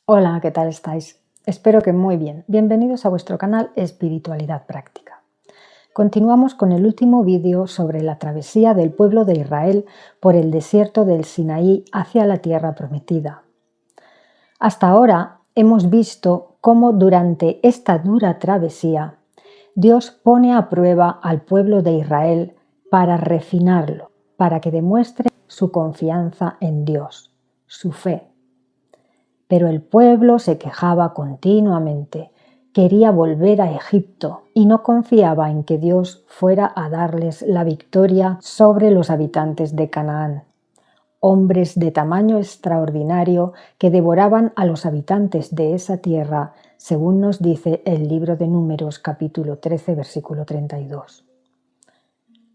Hola, ¿qué tal estáis? Espero que muy bien. Bienvenidos a vuestro canal Espiritualidad Práctica. Continuamos con el último vídeo sobre la travesía del pueblo de Israel por el desierto del Sinaí hacia la tierra prometida. Hasta ahora hemos visto cómo durante esta dura travesía Dios pone a prueba al pueblo de Israel para refinarlo, para que demuestre su confianza en Dios, su fe. Pero el pueblo se quejaba continuamente, quería volver a Egipto y no confiaba en que Dios fuera a darles la victoria sobre los habitantes de Canaán, hombres de tamaño extraordinario que devoraban a los habitantes de esa tierra, según nos dice el libro de Números capítulo 13, versículo 32.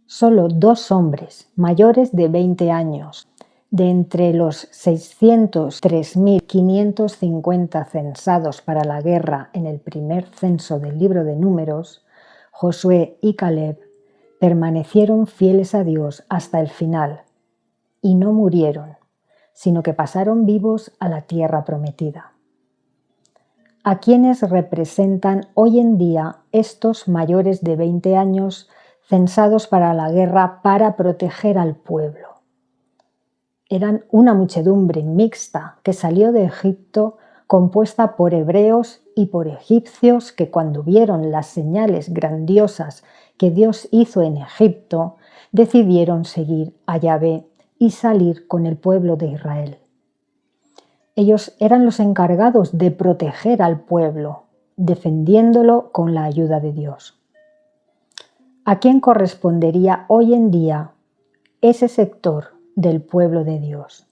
Solo 2 hombres mayores de 20 años, de entre los 603.550 censados para la guerra en el primer censo del libro de Números, Josué y Caleb permanecieron fieles a Dios hasta el final y no murieron, sino que pasaron vivos a la tierra prometida. ¿A quiénes representan hoy en día estos mayores de 20 años censados para la guerra para proteger al pueblo? Eran una muchedumbre mixta que salió de Egipto, compuesta por hebreos y por egipcios que cuando vieron las señales grandiosas que Dios hizo en Egipto, decidieron seguir a Yahvé y salir con el pueblo de Israel. Ellos eran los encargados de proteger al pueblo, defendiéndolo con la ayuda de Dios. ¿A quién correspondería hoy en día ese sector del pueblo de Dios?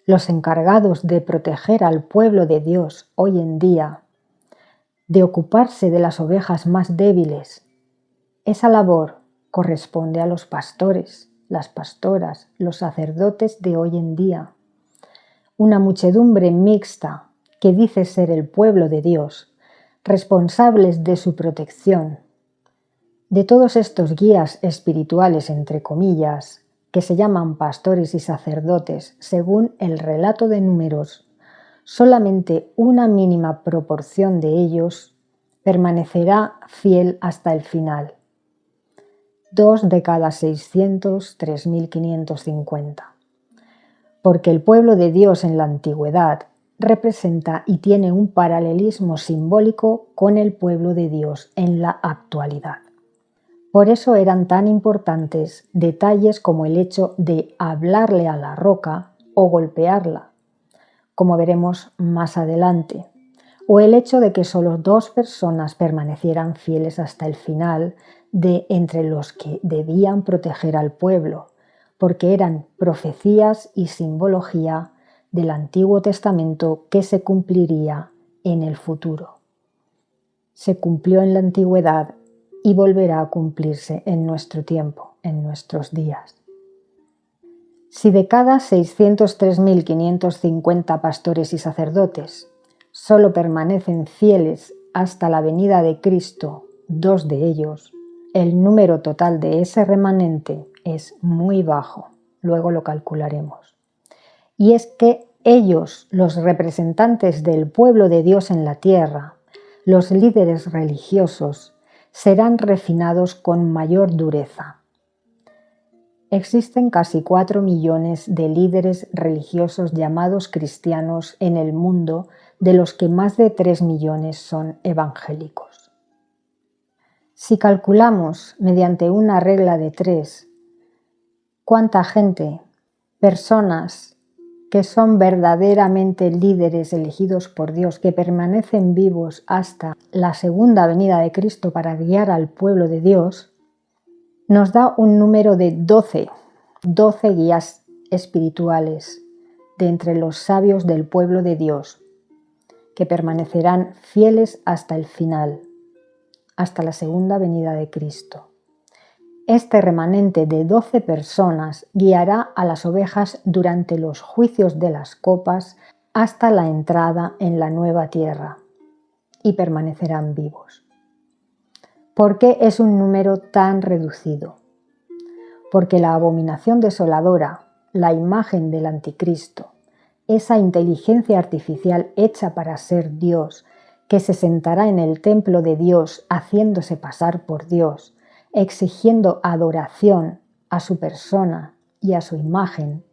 Los encargados de proteger al pueblo de Dios hoy en día, de ocuparse de las ovejas más débiles, esa labor corresponde a los pastores, las pastoras, los sacerdotes de hoy en día. Una muchedumbre mixta que dice ser el pueblo de Dios, responsables de su protección, de todos estos guías espirituales, entre comillas, que se llaman pastores y sacerdotes, según el relato de Números, solamente una mínima proporción de ellos permanecerá fiel hasta el final. 2 de cada 603.550. Porque el pueblo de Dios en la antigüedad representa y tiene un paralelismo simbólico con el pueblo de Dios en la actualidad. Por eso eran tan importantes detalles como el hecho de hablarle a la roca o golpearla, como veremos más adelante, o el hecho de que solo 2 personas permanecieran fieles hasta el final de entre los que debían proteger al pueblo, porque eran profecías y simbología del Antiguo Testamento que se cumpliría en el futuro. Se cumplió en la antigüedad y volverá a cumplirse en nuestro tiempo, en nuestros días. Si de cada 603.550 pastores y sacerdotes solo permanecen fieles hasta la venida de Cristo 2 de ellos, el número total de ese remanente es muy bajo, luego lo calcularemos. Y es que ellos, los representantes del pueblo de Dios en la tierra, los líderes religiosos, serán refinados con mayor dureza. Existen casi 4 millones de líderes religiosos llamados cristianos en el mundo, de los que más de 3 millones son evangélicos. Si calculamos mediante una regla de 3 cuánta gente, personas que son verdaderamente líderes elegidos por Dios, que permanecen vivos hasta la segunda venida de Cristo para guiar al pueblo de Dios, nos da un número de 12 guías espirituales de entre los sabios del pueblo de Dios, que permanecerán fieles hasta el final, hasta la segunda venida de Cristo. Este remanente de 12 personas guiará a las ovejas durante los juicios de las copas hasta la entrada en la nueva tierra y permanecerán vivos. ¿Por qué es un número tan reducido? Porque la abominación desoladora, la imagen del anticristo, esa inteligencia artificial hecha para ser Dios, que se sentará en el templo de Dios haciéndose pasar por Dios, exigiendo adoración a su persona y a su imagen,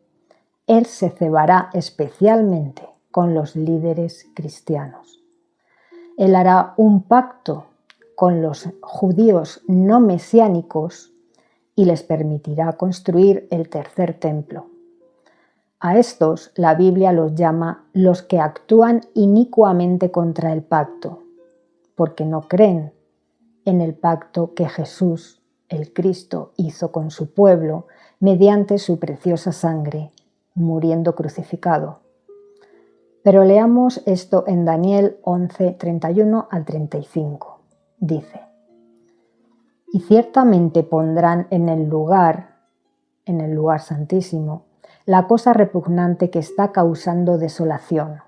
Él se cebará especialmente con los líderes cristianos. Él hará un pacto con los judíos no mesiánicos y les permitirá construir el tercer templo. A estos la Biblia los llama los que actúan inicuamente contra el pacto, porque no creen en el pacto que Jesús, el Cristo, hizo con su pueblo mediante su preciosa sangre, muriendo crucificado. Pero leamos esto en Daniel 11, 31 al 35. Dice: y ciertamente pondrán en el lugar santísimo, la cosa repugnante que está causando desolación.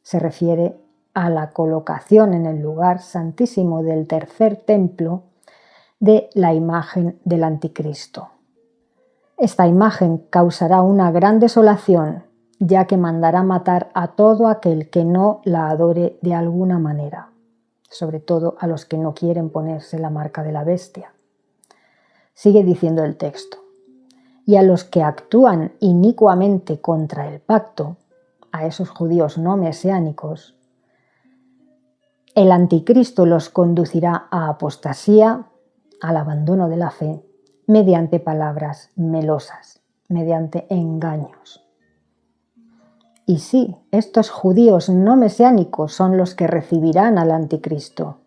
Se refiere a la colocación en el lugar santísimo del tercer templo de la imagen del anticristo. Esta imagen causará una gran desolación, ya que mandará matar a todo aquel que no la adore de alguna manera, sobre todo a los que no quieren ponerse la marca de la bestia. Sigue diciendo el texto: y a los que actúan inicuamente contra el pacto, a esos judíos no mesiánicos, el anticristo los conducirá a apostasía, al abandono de la fe, mediante palabras melosas, mediante engaños. Y sí, estos judíos no mesiánicos son los que recibirán al anticristo.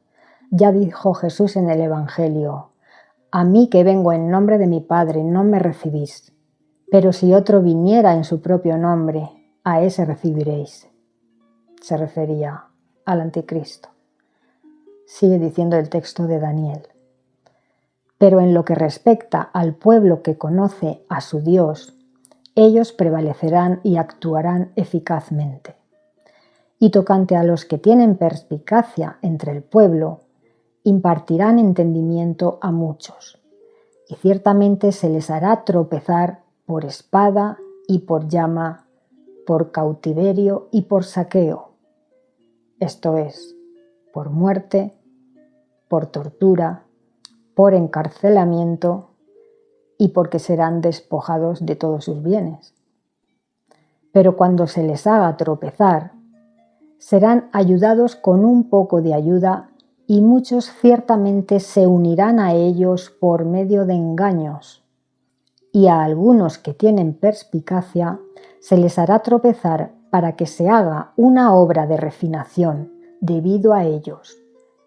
Ya dijo Jesús en el Evangelio: a mí que vengo en nombre de mi Padre no me recibís, pero si otro viniera en su propio nombre, a ese recibiréis. Se refería al anticristo. Sigue diciendo el texto de Daniel: pero en lo que respecta al pueblo que conoce a su Dios, ellos prevalecerán y actuarán eficazmente. Y tocante a los que tienen perspicacia entre el pueblo, impartirán entendimiento a muchos, y ciertamente se les hará tropezar por espada y por llama, por cautiverio y por saqueo, esto es, por muerte, por tortura, por encarcelamiento y porque serán despojados de todos sus bienes. Pero cuando se les haga tropezar, serán ayudados con un poco de ayuda y muchos ciertamente se unirán a ellos por medio de engaños. Y a algunos que tienen perspicacia se les hará tropezar para que se haga una obra de refinación debido a ellos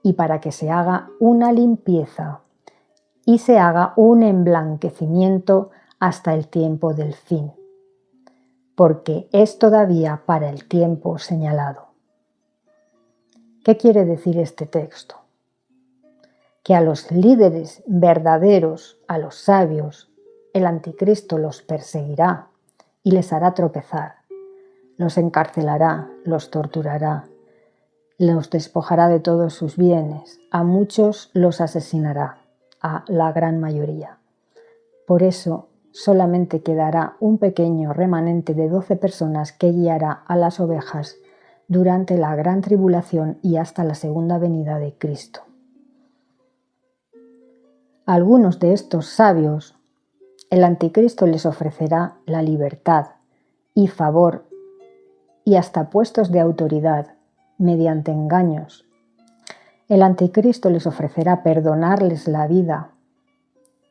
y para que se haga una limpieza y se haga un emblanquecimiento hasta el tiempo del fin, porque es todavía para el tiempo señalado. ¿Qué quiere decir este texto? Que a los líderes verdaderos, a los sabios, el anticristo los perseguirá y les hará tropezar, los encarcelará, los torturará, los despojará de todos sus bienes, a muchos los asesinará, a la gran mayoría. Por eso solamente quedará un pequeño remanente de 12 personas que guiará a las ovejas durante la gran tribulación y hasta la segunda venida de Cristo. A algunos de estos sabios, el anticristo les ofrecerá la libertad y favor y hasta puestos de autoridad mediante engaños. El anticristo les ofrecerá perdonarles la vida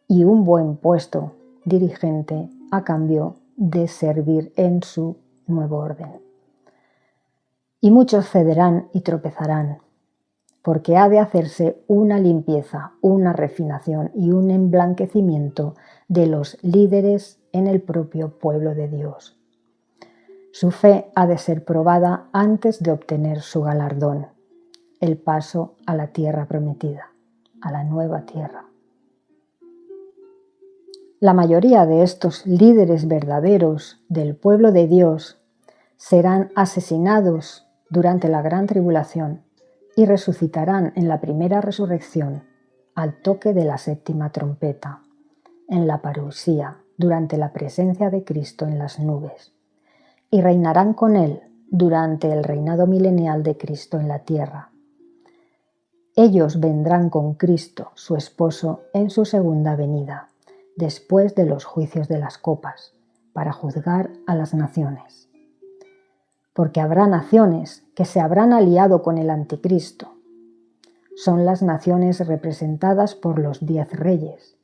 y un buen puesto dirigente a cambio de servir en su nuevo orden. Y muchos cederán y tropezarán, porque ha de hacerse una limpieza, una refinación y un emblanquecimiento de los líderes en el propio pueblo de Dios. Su fe ha de ser probada antes de obtener su galardón, el paso a la tierra prometida, a la nueva tierra. La mayoría de estos líderes verdaderos del pueblo de Dios serán asesinados durante la gran tribulación y resucitarán en la primera resurrección al toque de la séptima trompeta, en la parusía, durante la presencia de Cristo en las nubes. y reinarán con él durante el reinado milenial de Cristo en la tierra. Ellos vendrán con Cristo, su esposo, en su segunda venida, después de los juicios de las copas, para juzgar a las naciones. Porque habrá naciones que se habrán aliado con el anticristo. Son las naciones representadas por los 10 reyes,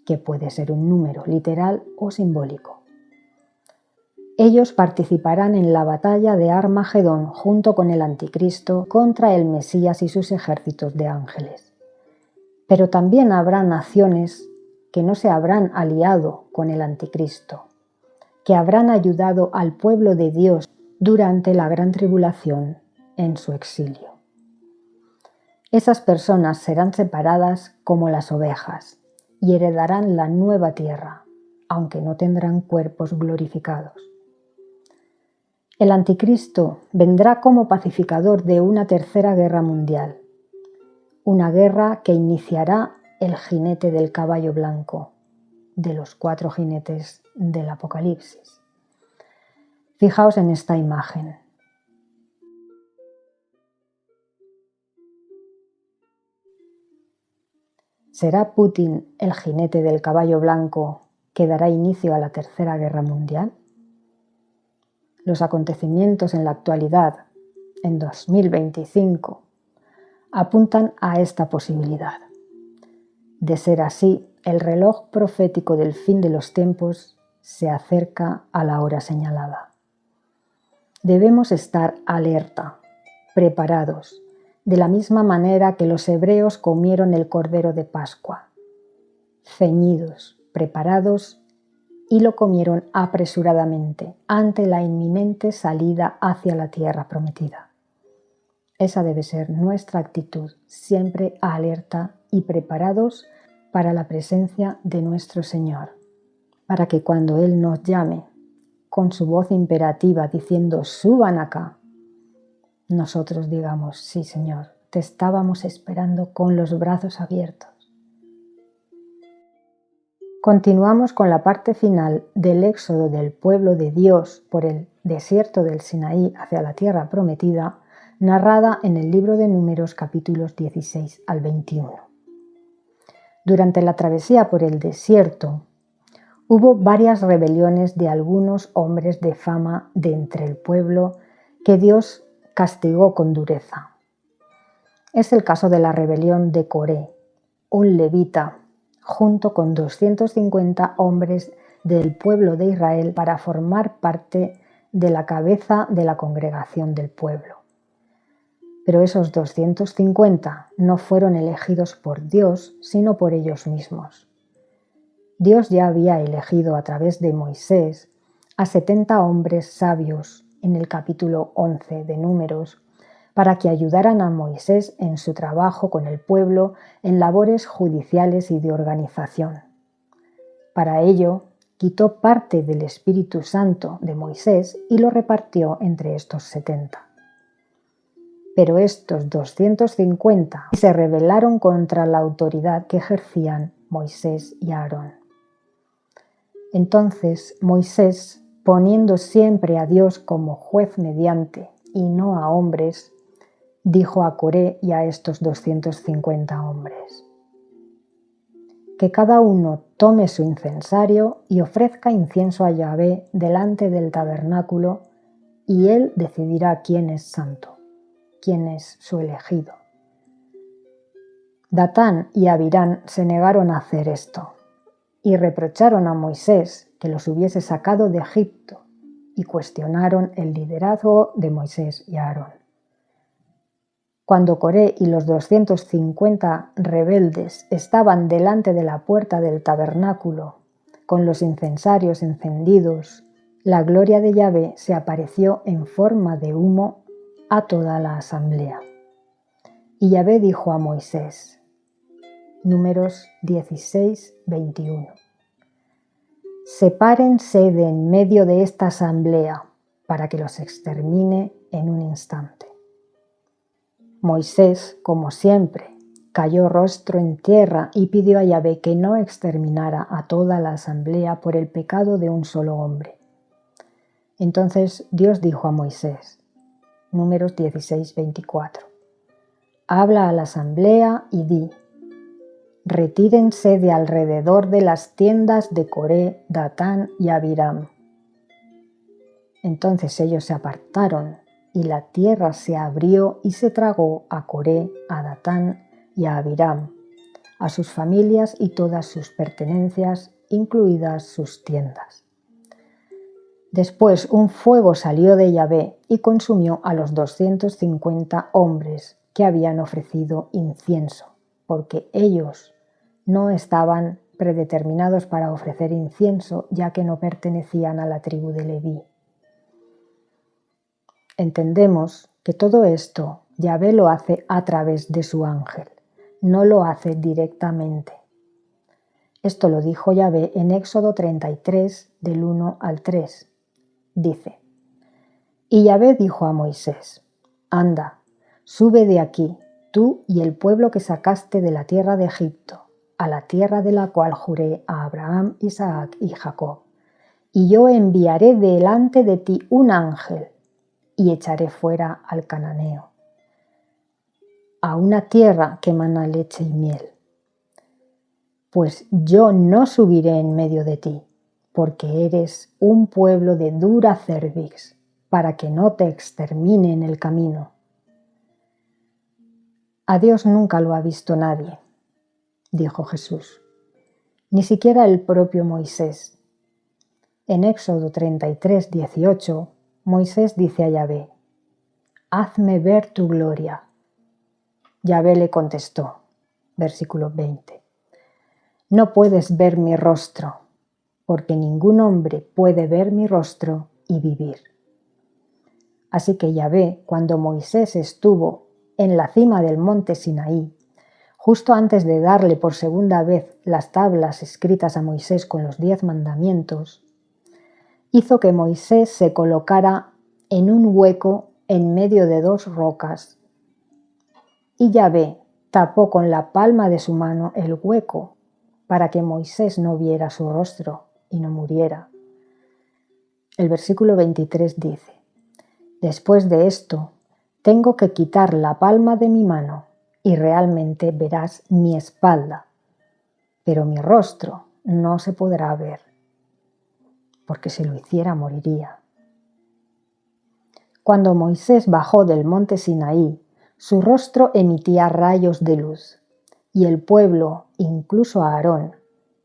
que puede ser un número literal o simbólico. Ellos participarán en la batalla de Armagedón junto con el anticristo contra el Mesías y sus ejércitos de ángeles. Pero también habrá naciones que no se habrán aliado con el anticristo, que habrán ayudado al pueblo de Dios durante la gran tribulación en su exilio. Esas personas serán separadas como las ovejas y heredarán la nueva tierra, aunque no tendrán cuerpos glorificados. El anticristo vendrá como pacificador de una tercera guerra mundial, una guerra que iniciará el jinete del caballo blanco, de los 4 jinetes del Apocalipsis. Fijaos en esta imagen. ¿Será Putin el jinete del caballo blanco que dará inicio a la Tercera Guerra Mundial? Los acontecimientos en la actualidad, en 2025, apuntan a esta posibilidad. De ser así, el reloj profético del fin de los tiempos se acerca a la hora señalada. Debemos estar alerta, preparados, de la misma manera que los hebreos comieron el cordero de Pascua, ceñidos, preparados, y lo comieron apresuradamente ante la inminente salida hacia la tierra prometida. Esa debe ser nuestra actitud, siempre alerta y preparados para la presencia de nuestro Señor, para que cuando Él nos llame con su voz imperativa diciendo «suban acá», nosotros digamos «sí, Señor, te estábamos esperando con los brazos abiertos». Continuamos con la parte final del éxodo del pueblo de Dios por el desierto del Sinaí hacia la tierra prometida, narrada en el libro de Números capítulos 16 al 21. Durante la travesía por el desierto, hubo varias rebeliones de algunos hombres de fama de entre el pueblo que Dios castigó con dureza. Es el caso de la rebelión de Coré, un levita, junto con 250 hombres del pueblo de Israel para formar parte de la cabeza de la congregación del pueblo. Pero esos 250 no fueron elegidos por Dios, sino por ellos mismos. Dios ya había elegido a través de Moisés a 70 hombres sabios en el capítulo 11 de Números para que ayudaran a Moisés en su trabajo con el pueblo en labores judiciales y de organización. Para ello, quitó parte del Espíritu Santo de Moisés y lo repartió entre estos 70. Pero estos 250 se rebelaron contra la autoridad que ejercían Moisés y Aarón. Entonces Moisés, poniendo siempre a Dios como juez mediante y no a hombres, dijo a Coré y a estos 250 hombres: que cada uno tome su incensario y ofrezca incienso a Yahvé delante del tabernáculo, y él decidirá quién es santo, quién es su elegido. Datán y Abirán se negaron a hacer esto y reprocharon a Moisés que los hubiese sacado de Egipto y cuestionaron el liderazgo de Moisés y Aarón. Cuando Coré y los 250 rebeldes estaban delante de la puerta del tabernáculo, con los incensarios encendidos, la gloria de Yahvé se apareció en forma de humo a toda la asamblea. Y Yahvé dijo a Moisés, Números 16, 21, «Sepárense de en medio de esta asamblea para que los extermine en un instante». Moisés, como siempre, cayó rostro en tierra y pidió a Yahvé que no exterminara a toda la asamblea por el pecado de un solo hombre. Entonces Dios dijo a Moisés, Números 16:24, habla a la asamblea y di, retírense de alrededor de las tiendas de Coré, Datán y Abiram. Entonces ellos se apartaron y la tierra se abrió y se tragó a Coré, a Datán y a Abiram, a sus familias y todas sus pertenencias, incluidas sus tiendas. Después un fuego salió de Yahvé y consumió a los 250 hombres que habían ofrecido incienso, porque ellos no estaban predeterminados para ofrecer incienso, ya que no pertenecían a la tribu de Leví. Entendemos que todo esto Yahvé lo hace a través de su ángel, no lo hace directamente. Esto lo dijo Yahvé en Éxodo 33, del 1 al 3. Dice, y Yahvé dijo a Moisés, anda, sube de aquí, tú y el pueblo que sacaste de la tierra de Egipto, a la tierra de la cual juré a Abraham, Isaac y Jacob, y yo enviaré delante de ti un ángel, y echaré fuera al cananeo, a una tierra que mana leche y miel. Pues yo no subiré en medio de ti, porque eres un pueblo de dura cerviz, para que no te extermine en el camino. A Dios nunca lo ha visto nadie, dijo Jesús, ni siquiera el propio Moisés. En Éxodo 33, 18, Moisés dice a Yahvé, hazme ver tu gloria. Yahvé le contestó, versículo 20, no puedes ver mi rostro, porque ningún hombre puede ver mi rostro y vivir. Así que Yahvé, cuando Moisés estuvo en la cima del monte Sinaí, justo antes de darle por segunda vez las tablas escritas a Moisés con los 10 mandamientos, hizo que Moisés se colocara en un hueco en medio de 2 rocas. Y Yahvé tapó con la palma de su mano el hueco para que Moisés no viera su rostro y no muriera. El versículo 23 dice, después de esto, tengo que quitar la palma de mi mano y realmente verás mi espalda, pero mi rostro no se podrá ver, porque si lo hiciera moriría. Cuando Moisés bajó del monte Sinaí, su rostro emitía rayos de luz, y el pueblo, incluso Aarón,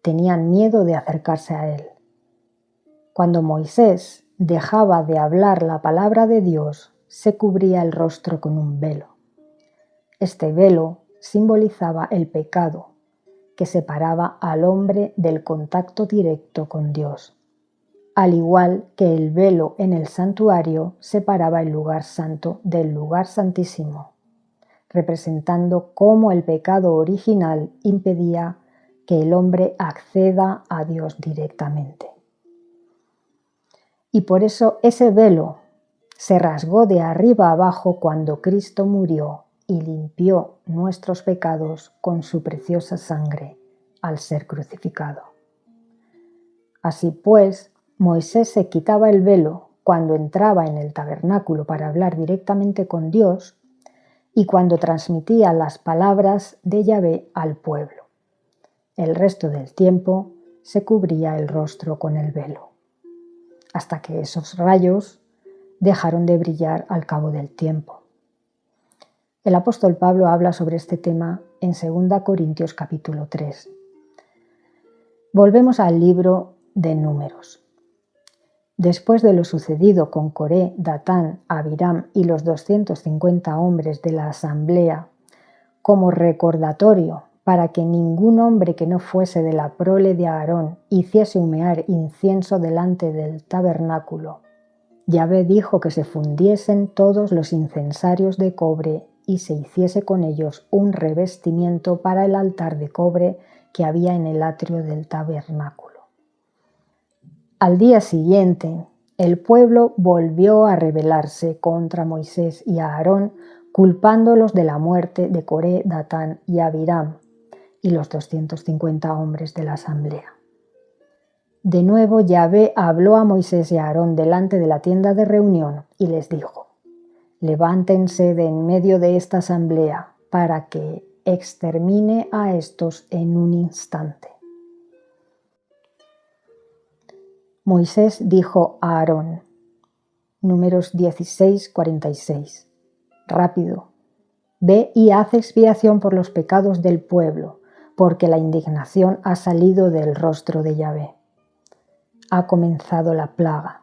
tenían miedo de acercarse a él. Cuando Moisés dejaba de hablar la palabra de Dios, se cubría el rostro con un velo. Este velo simbolizaba el pecado, que separaba al hombre del contacto directo con Dios, al igual que el velo en el santuario separaba el lugar santo del lugar santísimo, representando cómo el pecado original impedía que el hombre acceda a Dios directamente. Y por eso ese velo se rasgó de arriba abajo cuando Cristo murió y limpió nuestros pecados con su preciosa sangre al ser crucificado. Así pues, Moisés se quitaba el velo cuando entraba en el tabernáculo para hablar directamente con Dios y cuando transmitía las palabras de Yahvé al pueblo. El resto del tiempo se cubría el rostro con el velo, hasta que esos rayos dejaron de brillar al cabo del tiempo. El apóstol Pablo habla sobre este tema en 2 Corintios capítulo 3. Volvemos al libro de Números. Después de lo sucedido con Coré, Datán, Abiram y los 250 hombres de la asamblea, como recordatorio para que ningún hombre que no fuese de la prole de Aarón hiciese humear incienso delante del tabernáculo, Yahvé dijo que se fundiesen todos los incensarios de cobre y se hiciese con ellos un revestimiento para el altar de cobre que había en el atrio del tabernáculo. Al día siguiente, el pueblo volvió a rebelarse contra Moisés y Aarón, culpándolos de la muerte de Coré, Datán y Abiram y los 250 hombres de la asamblea. De nuevo Yahvé habló a Moisés y a Aarón delante de la tienda de reunión y les dijo: levántense de en medio de esta asamblea para que extermine a estos en un instante. Moisés dijo a Aarón, Números 16:46, rápido, ve y haz expiación por los pecados del pueblo, porque la indignación ha salido del rostro de Yahvé. Ha comenzado la plaga.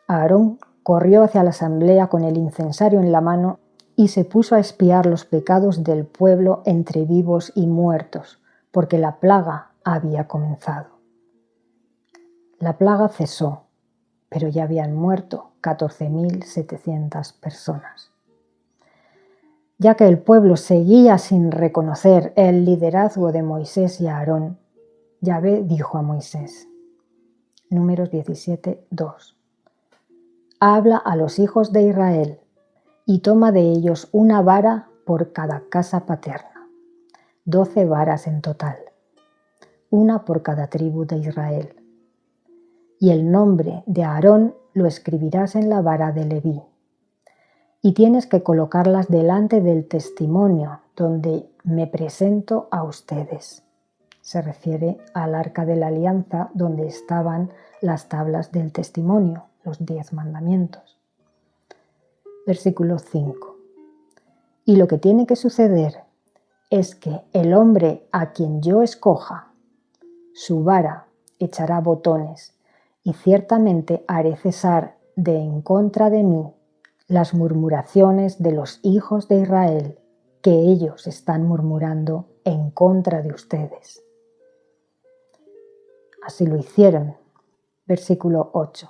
Aarón corrió hacia la asamblea con el incensario en la mano y se puso a expiar los pecados del pueblo entre vivos y muertos, porque la plaga había comenzado. La plaga cesó, pero ya habían muerto 14.700 personas. Ya que el pueblo seguía sin reconocer el liderazgo de Moisés y Aarón, Yahvé dijo a Moisés, Números 17:2, habla a los hijos de Israel y toma de ellos una vara por cada casa paterna, 12 varas en total, una por cada tribu de Israel. Y el nombre de Aarón lo escribirás en la vara de Leví. Y tienes que colocarlas delante del testimonio donde me presento a ustedes. Se refiere al arca de la alianza donde estaban las tablas del testimonio, los 10 mandamientos. Versículo 5. Y lo que tiene que suceder es que el hombre a quien yo escoja, su vara echará botones, y ciertamente haré cesar de en contra de mí las murmuraciones de los hijos de Israel que ellos están murmurando en contra de ustedes. Así lo hicieron. Versículo 8.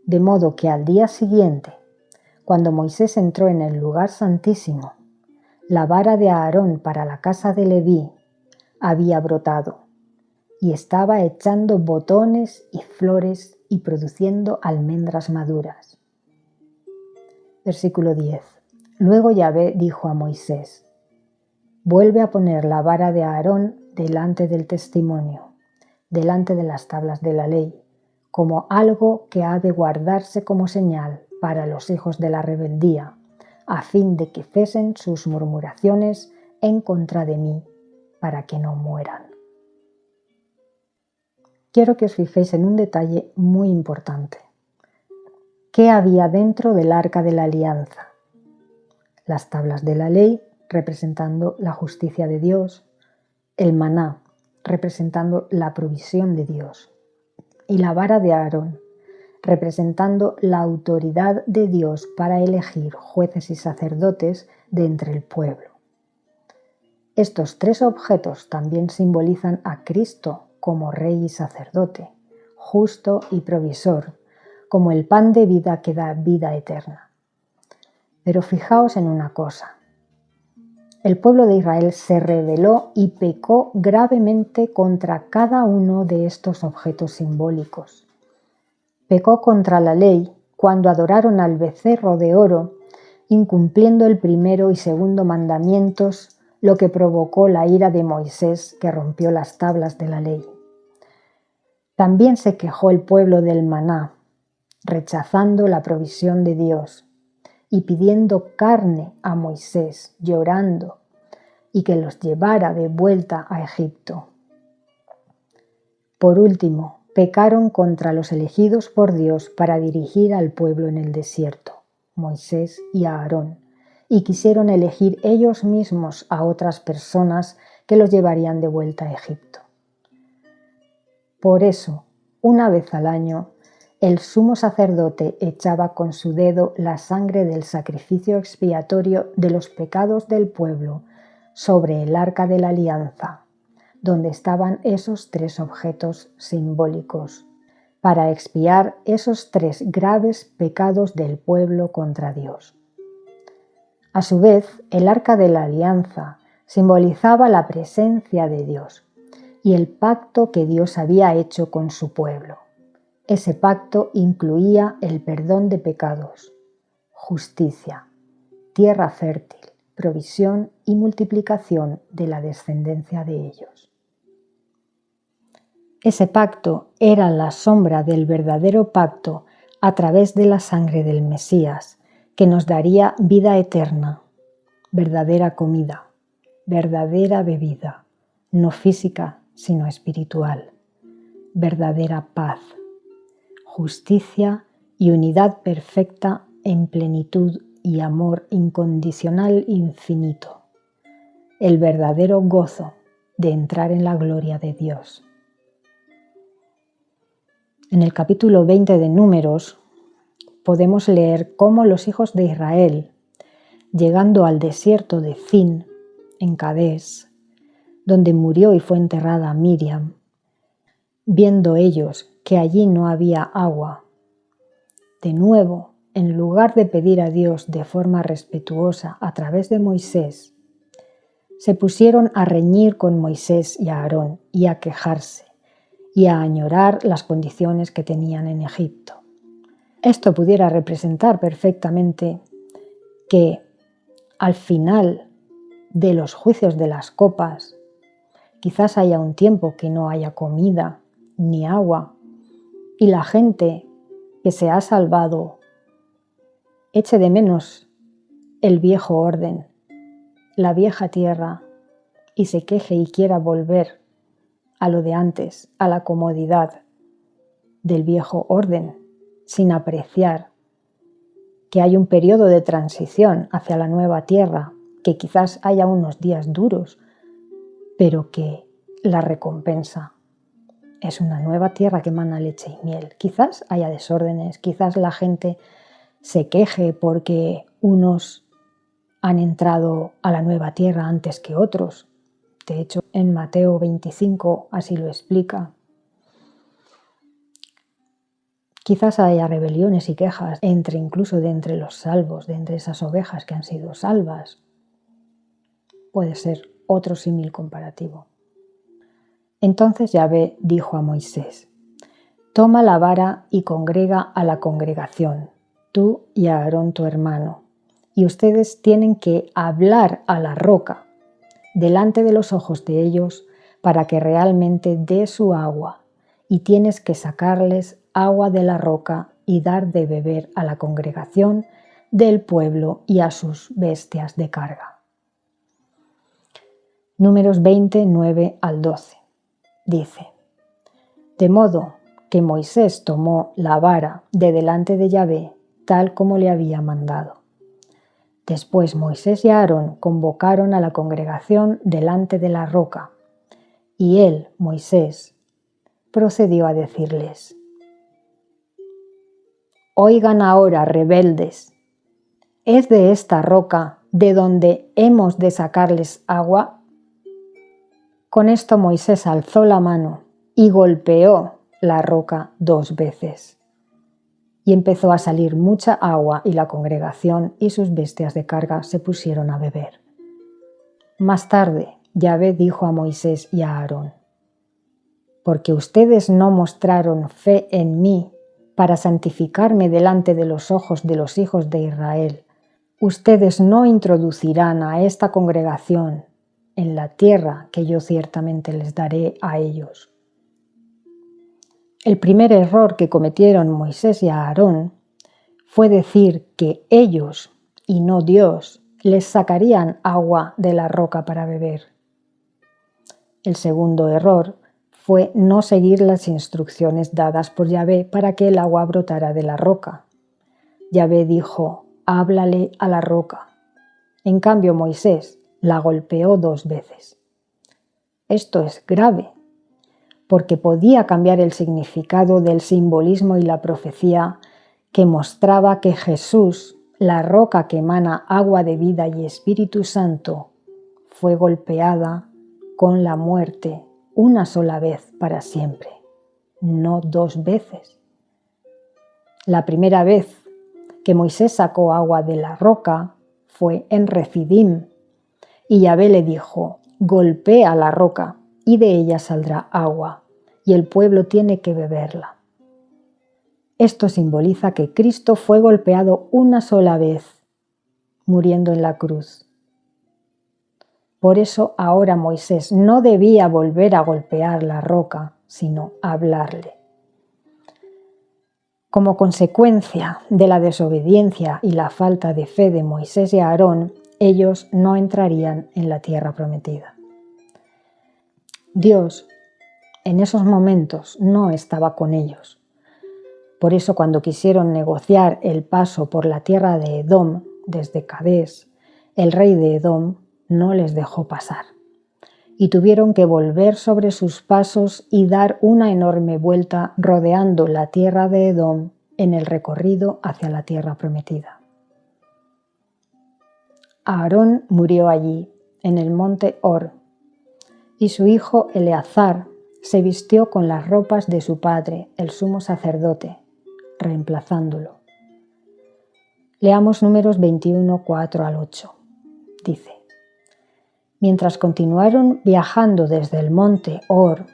De modo que al día siguiente, cuando Moisés entró en el lugar santísimo, la vara de Aarón para la casa de Leví había brotado y estaba echando botones y flores y produciendo almendras maduras. Versículo 10. Luego Yahvé dijo a Moisés, vuelve a poner la vara de Aarón delante del testimonio, delante de las tablas de la ley, como algo que ha de guardarse como señal para los hijos de la rebeldía, a fin de que cesen sus murmuraciones en contra de mí, para que no mueran. Quiero que os fijéis en un detalle muy importante. ¿Qué había dentro del arca de la alianza? Las tablas de la ley, representando la justicia de Dios, el maná, representando la provisión de Dios, y la vara de Aarón, representando la autoridad de Dios para elegir jueces y sacerdotes de entre el pueblo. Estos 3 objetos también simbolizan a Cristo como Rey y sacerdote, justo y provisor, como el pan de vida que da vida eterna. Pero fijaos en una cosa. El pueblo de Israel se rebeló y pecó gravemente contra cada uno de estos objetos simbólicos. Pecó contra la ley cuando adoraron al becerro de oro, incumpliendo el primero y segundo mandamientos, lo que provocó la ira de Moisés, que rompió las tablas de la ley. También se quejó el pueblo del maná, rechazando la provisión de Dios y pidiendo carne a Moisés, llorando, y que los llevara de vuelta a Egipto. Por último, pecaron contra los elegidos por Dios para dirigir al pueblo en el desierto, Moisés y Aarón, y quisieron elegir ellos mismos a otras personas que los llevarían de vuelta a Egipto. Por eso, una vez al año, el sumo sacerdote echaba con su dedo la sangre del sacrificio expiatorio de los pecados del pueblo sobre el arca de la alianza, donde estaban esos 3 objetos simbólicos, para expiar esos 3 graves pecados del pueblo contra Dios. A su vez, el arca de la alianza simbolizaba la presencia de Dios y el pacto que Dios había hecho con su pueblo. Ese pacto incluía el perdón de pecados, justicia, tierra fértil, provisión y multiplicación de la descendencia de ellos. Ese pacto era la sombra del verdadero pacto a través de la sangre del Mesías, que nos daría vida eterna, verdadera comida, verdadera bebida, no física sino espiritual, verdadera paz, justicia y unidad perfecta en plenitud y amor incondicional infinito, el verdadero gozo de entrar en la gloria de Dios. En el capítulo 20 de Números podemos leer cómo los hijos de Israel, llegando al desierto de Zin, en Cadés, donde murió y fue enterrada Miriam, viendo ellos que allí no había agua, de nuevo, en lugar de pedir a Dios de forma respetuosa a través de Moisés, se pusieron a reñir con Moisés y Aarón y a quejarse y a añorar las condiciones que tenían en Egipto. Esto pudiera representar perfectamente que al final de los juicios de las copas, quizás haya un tiempo que no haya comida ni agua y la gente que se ha salvado eche de menos el viejo orden, la vieja tierra y se queje y quiera volver a lo de antes, a la comodidad del viejo orden, sin apreciar que hay un periodo de transición hacia la nueva tierra, que quizás haya unos días duros, pero que la recompensa es una nueva tierra que emana leche y miel. Quizás haya desórdenes, quizás la gente se queje porque unos han entrado a la nueva tierra antes que otros. De hecho, en Mateo 25 así lo explica. Quizás haya rebeliones y quejas incluso de entre los salvos, de entre esas ovejas que han sido salvas. Puede ser otro símil comparativo. Entonces Yahvé dijo a Moisés: toma la vara y congrega a la congregación, tú y Aarón tu hermano, y ustedes tienen que hablar a la roca delante de los ojos de ellos para que realmente dé su agua, y tienes que sacarles agua de la roca y dar de beber a la congregación del pueblo y a sus bestias de carga. Números 20, 9 al 12. Dice: de modo que Moisés tomó la vara de delante de Yahvé, tal como le había mandado. Después Moisés y Aarón convocaron a la congregación delante de la roca, y él, Moisés, procedió a decirles: oigan ahora, rebeldes, ¿es de esta roca de donde hemos de sacarles agua? Con esto Moisés alzó la mano y golpeó la roca 2 veces. Y empezó a salir mucha agua y la congregación y sus bestias de carga se pusieron a beber. Más tarde, Yahvé dijo a Moisés y a Aarón: porque ustedes no mostraron fe en mí para santificarme delante de los ojos de los hijos de Israel, ustedes no introducirán a esta congregación en la tierra que yo ciertamente les daré a ellos. El primer error que cometieron Moisés y Aarón fue decir que ellos, y no Dios, les sacarían agua de la roca para beber. El segundo error fue no seguir las instrucciones dadas por Yahvé para que el agua brotara de la roca. Yahvé dijo: háblale a la roca. En cambio, Moisés la golpeó 2 veces. Esto es grave, porque podía cambiar el significado del simbolismo y la profecía que mostraba que Jesús, la roca que emana agua de vida y Espíritu Santo, fue golpeada con la muerte una sola vez para siempre, no 2 veces. La primera vez que Moisés sacó agua de la roca fue en Refidim, y Yahvé le dijo: golpea la roca y de ella saldrá agua, y el pueblo tiene que beberla. Esto simboliza que Cristo fue golpeado una sola vez, muriendo en la cruz. Por eso ahora Moisés no debía volver a golpear la roca, sino hablarle. Como consecuencia de la desobediencia y la falta de fe de Moisés y Aarón, ellos no entrarían en la tierra prometida. Dios, en esos momentos, no estaba con ellos. Por eso, cuando quisieron negociar el paso por la tierra de Edom desde Cadés, el rey de Edom no les dejó pasar y tuvieron que volver sobre sus pasos y dar una enorme vuelta rodeando la tierra de Edom en el recorrido hacia la tierra prometida. Aarón murió allí, en el monte Hor, y su hijo Eleazar se vistió con las ropas de su padre, el sumo sacerdote, reemplazándolo. Leamos Números 21, 4 al 8. Dice: Mientras continuaron viajando desde el monte Hor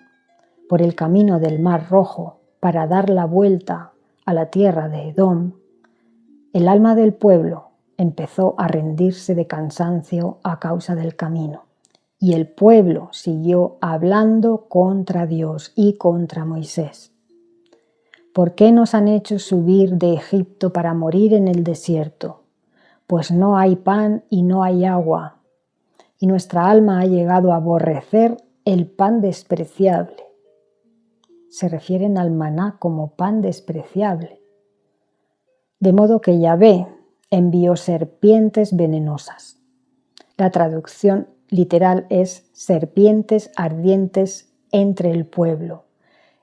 por el camino del Mar Rojo para dar la vuelta a la tierra de Edom, el alma del pueblo empezó a rendirse de cansancio a causa del camino, y el pueblo siguió hablando contra Dios y contra Moisés. ¿Por qué nos han hecho subir de Egipto para morir en el desierto? Pues no hay pan y no hay agua, y nuestra alma ha llegado a aborrecer el pan despreciable. Se refieren al maná como pan despreciable. De modo que Yahvé envió serpientes venenosas. La traducción literal es serpientes ardientes entre el pueblo,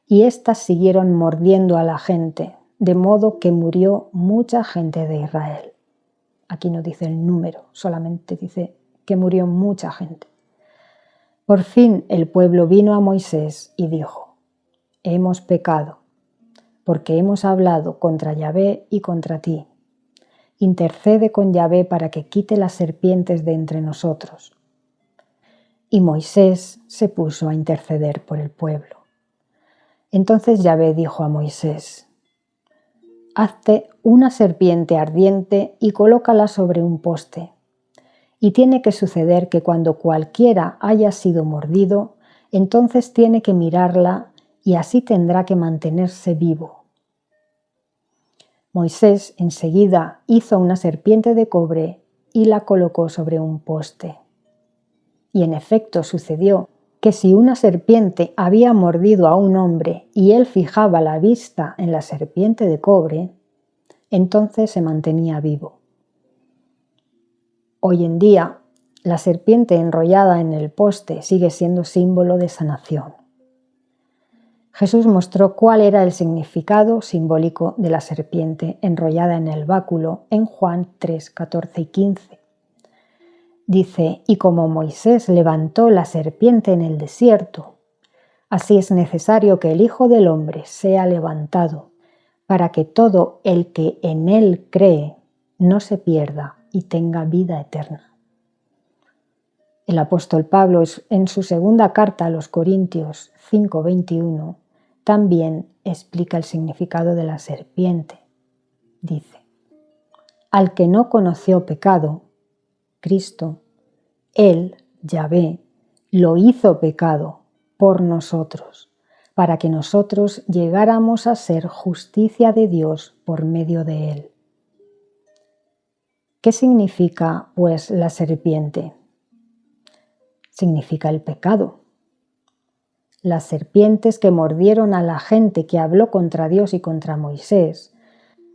y éstas siguieron mordiendo a la gente, de modo que murió mucha gente de Israel. Aquí no dice el número, solamente dice que murió mucha gente. Por fin el pueblo vino a Moisés y dijo: Hemos pecado, porque hemos hablado contra Yahvé y contra ti. Intercede con Yahvé para que quite las serpientes de entre nosotros. Y Moisés se puso a interceder por el pueblo. Entonces Yahvé dijo a Moisés: Hazte una serpiente ardiente y colócala sobre un poste. Y tiene que suceder que cuando cualquiera haya sido mordido, entonces tiene que mirarla y así tendrá que mantenerse vivo. Moisés enseguida hizo una serpiente de cobre y la colocó sobre un poste. Y en efecto sucedió que si una serpiente había mordido a un hombre y él fijaba la vista en la serpiente de cobre, entonces se mantenía vivo. Hoy en día, la serpiente enrollada en el poste sigue siendo símbolo de sanación. Jesús mostró cuál era el significado simbólico de la serpiente enrollada en el báculo en Juan 3, 14 y 15. Dice: Y como Moisés levantó la serpiente en el desierto, así es necesario que el Hijo del Hombre sea levantado, para que todo el que en él cree no se pierda y tenga vida eterna. El apóstol Pablo, en su segunda carta a los Corintios 5:21, también explica el significado de la serpiente. Dice: Al que no conoció pecado, Cristo, Él, Yahvé, lo hizo pecado por nosotros, para que nosotros llegáramos a ser justicia de Dios por medio de Él. ¿Qué significa, pues, la serpiente? Significa el pecado. Las serpientes que mordieron a la gente que habló contra Dios y contra Moisés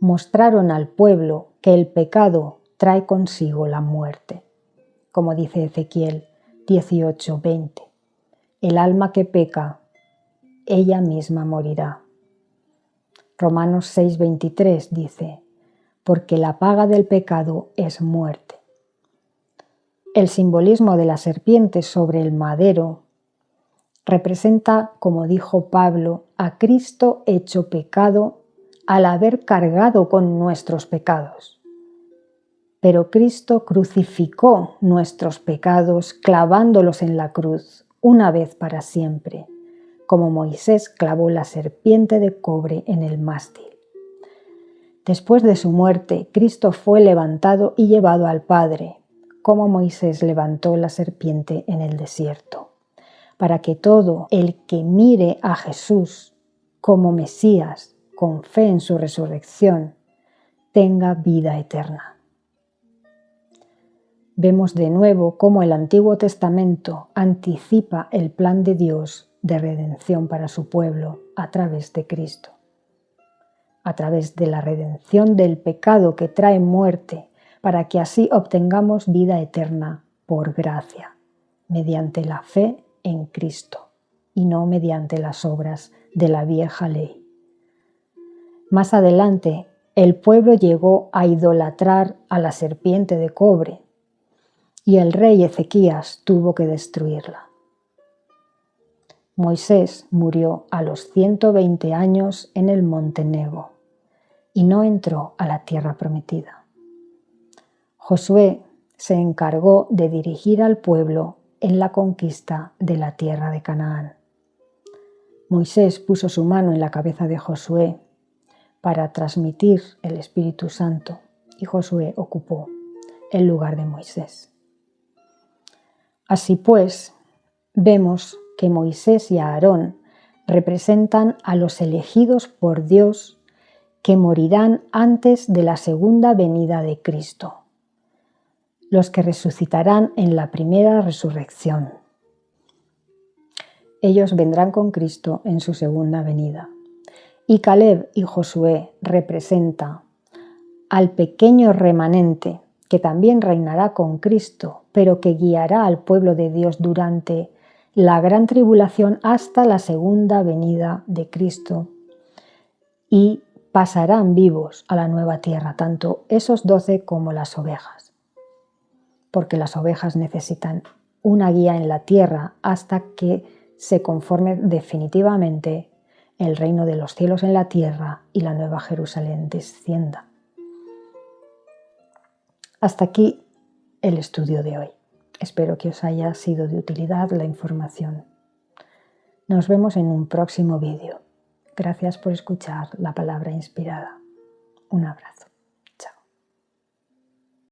mostraron al pueblo que el pecado trae consigo la muerte. Como dice Ezequiel 18:20, el alma que peca, ella misma morirá. Romanos 6:23 dice: porque la paga del pecado es muerte. El simbolismo de la serpiente sobre el madero representa, como dijo Pablo, a Cristo hecho pecado al haber cargado con nuestros pecados. Pero Cristo crucificó nuestros pecados clavándolos en la cruz, una vez para siempre, como Moisés clavó la serpiente de cobre en el mástil. Después de su muerte, Cristo fue levantado y llevado al Padre, cómo Moisés levantó la serpiente en el desierto, para que todo el que mire a Jesús como Mesías con fe en su resurrección tenga vida eterna. Vemos de nuevo cómo el Antiguo Testamento anticipa el plan de Dios de redención para su pueblo a través de Cristo. A través de la redención del pecado que trae muerte, para que así obtengamos vida eterna por gracia, mediante la fe en Cristo y no mediante las obras de la vieja ley. Más adelante, el pueblo llegó a idolatrar a la serpiente de cobre y el rey Ezequías tuvo que destruirla. Moisés murió a los 120 años en el monte Nebo y no entró a la tierra prometida. Josué se encargó de dirigir al pueblo en la conquista de la tierra de Canaán. Moisés puso su mano en la cabeza de Josué para transmitir el Espíritu Santo y Josué ocupó el lugar de Moisés. Así pues, vemos que Moisés y Aarón representan a los elegidos por Dios que morirán antes de la segunda venida de Cristo, los que resucitarán en la primera resurrección. Ellos vendrán con Cristo en su segunda venida. Y Caleb y Josué representan al pequeño remanente que también reinará con Cristo, pero que guiará al pueblo de Dios durante la gran tribulación hasta la segunda venida de Cristo, y pasarán vivos a la nueva tierra, tanto esos 12 como las ovejas, porque las ovejas necesitan una guía en la tierra hasta que se conforme definitivamente el reino de los cielos en la tierra y la nueva Jerusalén descienda. Hasta aquí el estudio de hoy. Espero que os haya sido de utilidad la información. Nos vemos en un próximo vídeo. Gracias por escuchar la palabra inspirada. Un abrazo.